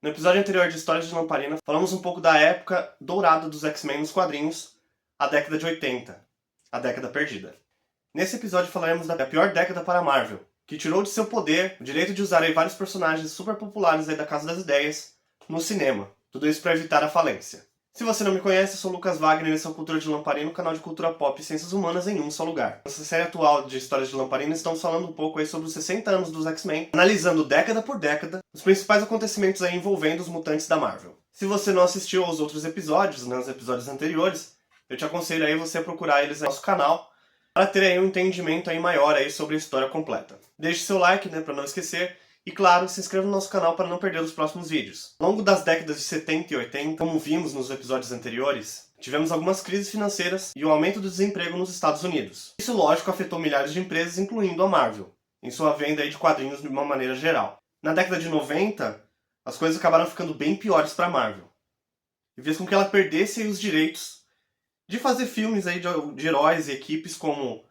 No episódio anterior de Histórias de Lamparina, falamos um pouco da época dourada dos X-Men nos quadrinhos, a década de 80, a década perdida. Nesse episódio falaremos da pior década para a Marvel, que tirou de seu poder o direito de usar aí vários personagens super populares aí da Casa das Ideias no cinema. Tudo isso para evitar a falência. Se você não me conhece, eu sou o Lucas Wagner e esse é o Cultura de Lamparina, um canal de cultura pop e ciências humanas em um só lugar. Nessa série atual de Histórias de Lamparina, estamos falando um pouco aí sobre os 60 anos dos X-Men, analisando década por década os principais acontecimentos aí envolvendo os mutantes da Marvel. Se você não assistiu aos outros episódios, né, os episódios anteriores, eu te aconselho aí você a procurar eles no nosso canal para ter aí um entendimento aí maior aí sobre a história completa. Deixe seu like, né, para não esquecer. E claro, se inscreva no nosso canal para não perder os próximos vídeos. Ao longo das décadas de 70 e 80, como vimos nos episódios anteriores, tivemos algumas crises financeiras e o aumento do desemprego nos Estados Unidos. Isso, lógico, afetou milhares de empresas, incluindo a Marvel, em sua venda aí de quadrinhos de uma maneira geral. Na década de 90, as coisas acabaram ficando bem piores para a Marvel, e fez com que ela perdesse aí os direitos de fazer filmes aí de heróis e equipes como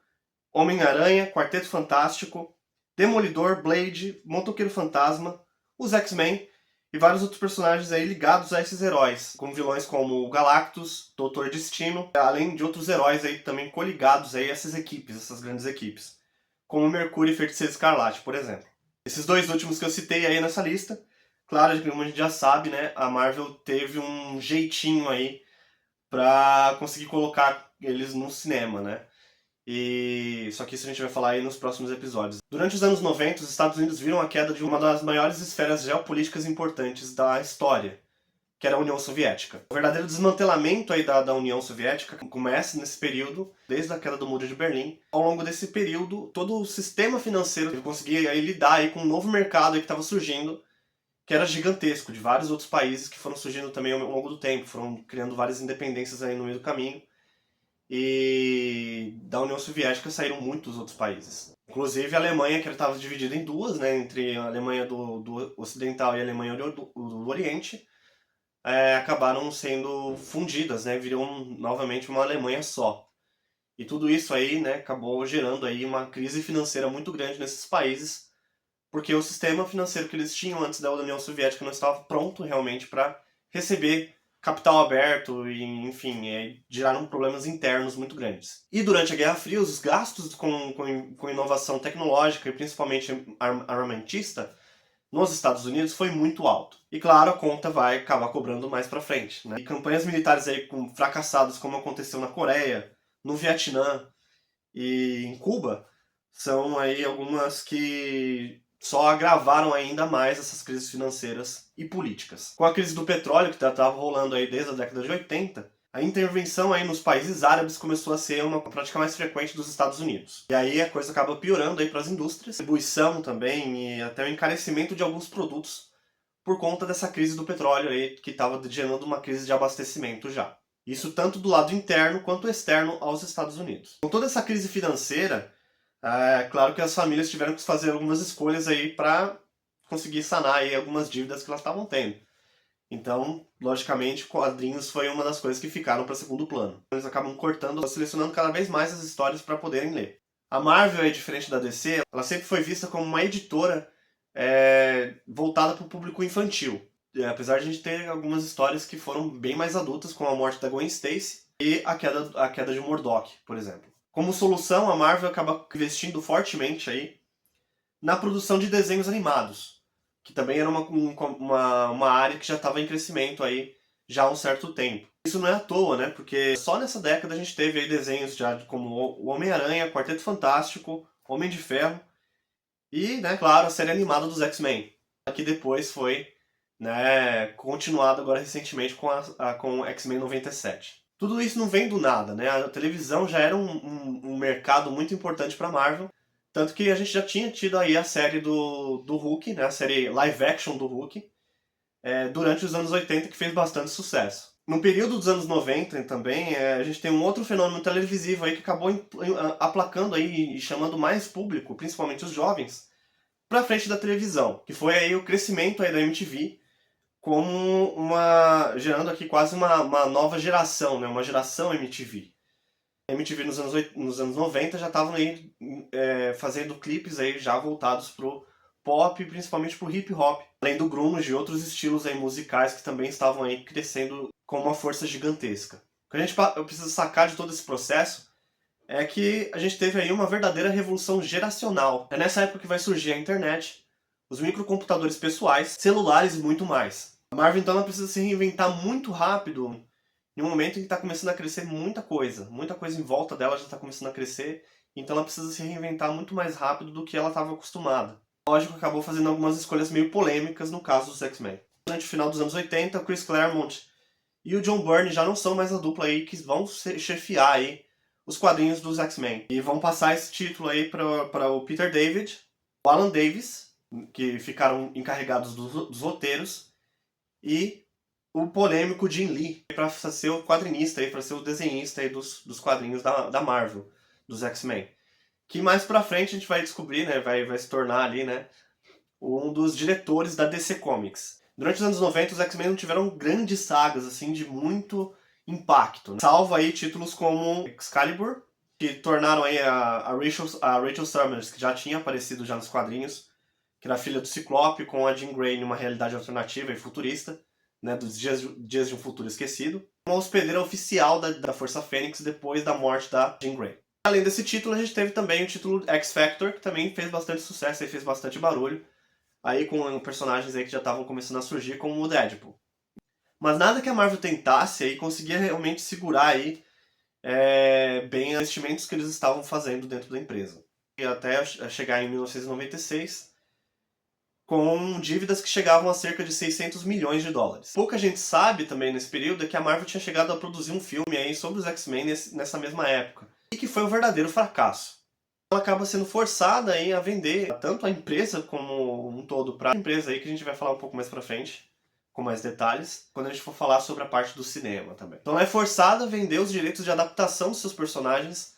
Homem-Aranha, Quarteto Fantástico, Demolidor, Blade, Motoqueiro Fantasma, os X-Men e vários outros personagens aí ligados a esses heróis, como vilões como o Galactus, Doutor Destino, além de outros heróis aí também coligados aí a essas equipes, essas grandes equipes, como Mercúrio e Feiticeiro Escarlate, por exemplo. Esses dois últimos que eu citei aí nessa lista, claro, como a gente já sabe, né, a Marvel teve um jeitinho aí pra conseguir colocar eles no cinema, né? E só que isso a gente vai falar aí nos próximos episódios. Durante os anos 90, os Estados Unidos viram a queda de uma das maiores esferas geopolíticas importantes da história, que era a União Soviética. O verdadeiro desmantelamento aí da União Soviética começa nesse período, desde a queda do Muro de Berlim. Ao longo desse período, todo o sistema financeiro conseguia aí lidar aí com um novo mercado aí que estava surgindo, que era gigantesco, de vários outros países que foram surgindo também ao longo do tempo, foram criando várias independências aí no meio do caminho. E da União Soviética saíram muitos outros países. Inclusive a Alemanha, que estava dividida em duas, né, entre a Alemanha do Ocidental e a Alemanha do Oriente, acabaram sendo fundidas, né, viram novamente uma Alemanha só. E tudo isso aí, né, acabou gerando aí uma crise financeira muito grande nesses países, porque o sistema financeiro que eles tinham antes da União Soviética não estava pronto realmente para receber capital aberto e, enfim, geraram problemas internos muito grandes. E durante a Guerra Fria, os gastos com inovação tecnológica e principalmente armamentista nos Estados Unidos foi muito alto. E claro, a conta vai acabar cobrando mais pra frente, né? E campanhas militares aí fracassadas, como aconteceu na Coreia, no Vietnã e em Cuba, são aí algumas que só agravaram ainda mais essas crises financeiras e políticas. Com a crise do petróleo, que estava rolando aí desde a década de 80, a intervenção aí nos países árabes começou a ser uma prática mais frequente dos Estados Unidos. E aí a coisa acaba piorando aí para as indústrias, distribuição também e até o encarecimento de alguns produtos por conta dessa crise do petróleo aí, que estava gerando uma crise de abastecimento já. Isso tanto do lado interno quanto externo aos Estados Unidos. Com toda essa crise financeira, é claro que as famílias tiveram que fazer algumas escolhas aí para conseguir sanar aí algumas dívidas que elas estavam tendo. Então, logicamente, quadrinhos foi uma das coisas que ficaram para segundo plano. Eles acabam cortando, selecionando cada vez mais as histórias para poderem ler. A Marvel é diferente da DC, ela sempre foi vista como uma editora voltada para o público infantil. Apesar de a gente ter algumas histórias que foram bem mais adultas, como a morte da Gwen Stacy e a queda de Murdoch, por exemplo. Como solução, a Marvel acaba investindo fortemente aí na produção de desenhos animados, que também era uma área que já estava em crescimento aí já há um certo tempo. Isso não é à toa, né? Porque só nessa década a gente teve aí desenhos já como o Homem-Aranha, Quarteto Fantástico, Homem de Ferro e, né, claro, a série animada dos X-Men, que depois foi, né, continuado agora recentemente com X-Men 97. Tudo isso não vem do nada, né? A televisão já era um mercado muito importante para a Marvel, tanto que a gente já tinha tido aí a série do Hulk, né? A série live action do Hulk, durante os anos 80, que fez bastante sucesso. No período dos anos 90 também, a gente tem um outro fenômeno televisivo aí que acabou aplacando aí e chamando mais público, principalmente os jovens, para frente da televisão, que foi aí o crescimento aí da MTV, como gerando aqui quase uma nova geração, né? Uma geração MTV. A MTV nos anos 90 já estavam aí fazendo clipes aí já voltados pop, principalmente pro hip hop, além do grunge e outros estilos aí musicais que também estavam aí crescendo com uma força gigantesca. O que a gente precisa sacar de todo esse processo é que a gente teve aí uma verdadeira revolução geracional. É nessa época que vai surgir a internet, os microcomputadores pessoais, celulares e muito mais. A Marvel então ela precisa se reinventar muito rápido em um momento em que está começando a crescer muita coisa em volta dela já está começando a crescer, então ela precisa se reinventar muito mais rápido do que ela estava acostumada. Lógico, acabou fazendo algumas escolhas meio polêmicas no caso dos X-Men. Durante o final dos anos 80, o Chris Claremont e o John Byrne já não são mais a dupla aí que vão chefiar aí os quadrinhos dos X-Men. E vão passar esse título aí para o Peter David, o Alan Davis, que ficaram encarregados dos roteiros, e o polêmico Jim Lee, para ser o quadrinista, para ser o desenhista aí dos quadrinhos da Marvel, dos X-Men. Que mais pra frente a gente vai descobrir, né, vai se tornar ali, né, um dos diretores da DC Comics. Durante os anos 90, os X-Men não tiveram grandes sagas, assim, de muito impacto, né? Salvo aí títulos como Excalibur, que tornaram aí a Rachel Summers, que já tinha aparecido já nos quadrinhos, que era filha do Ciclope, com a Jean Grey numa realidade alternativa e futurista, né, dos dias de um futuro esquecido. Uma hospedeira oficial da Força Fênix depois da morte da Jean Grey. Além desse título, a gente teve também o título X Factor, que também fez bastante sucesso e fez bastante barulho, aí com personagens aí que já estavam começando a surgir, como o Deadpool. Mas nada que a Marvel tentasse aí conseguia realmente segurar aí bem os investimentos que eles estavam fazendo dentro da empresa. E até chegar em 1996, com dívidas que chegavam a cerca de 600 milhões de dólares. Pouca gente sabe também nesse período é que a Marvel tinha chegado a produzir um filme aí sobre os X-Men nessa mesma época, e que foi um verdadeiro fracasso. Ela acaba sendo forçada aí a vender tanto a empresa como um todo para a empresa aí que a gente vai falar um pouco mais pra frente, com mais detalhes, quando a gente for falar sobre a parte do cinema também. Então ela é forçada a vender os direitos de adaptação dos seus personagens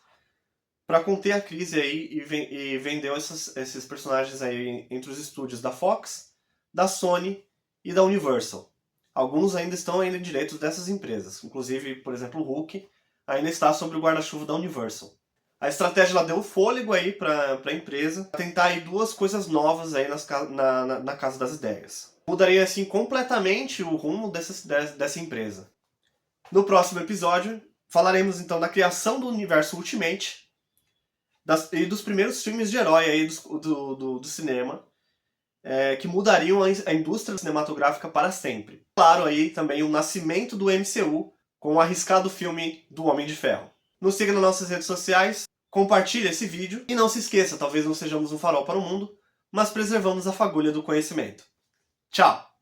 para conter a crise aí e vendeu esses personagens aí entre os estúdios da Fox, da Sony e da Universal. Alguns ainda estão em direitos dessas empresas, inclusive, por exemplo, o Hulk ainda está sob o guarda-chuva da Universal. A estratégia ela deu fôlego aí para a empresa tentar aí duas coisas novas aí na Casa das Ideias. Mudaria assim completamente o rumo dessa empresa. No próximo episódio, falaremos então da criação do universo Ultimate e dos primeiros filmes de herói aí do cinema, que mudariam a indústria cinematográfica para sempre. Claro, aí também o nascimento do MCU com o arriscado filme do Homem de Ferro. Nos siga nas nossas redes sociais, compartilhe esse vídeo e não se esqueça, talvez não sejamos um farol para o mundo, mas preservamos a fagulha do conhecimento. Tchau!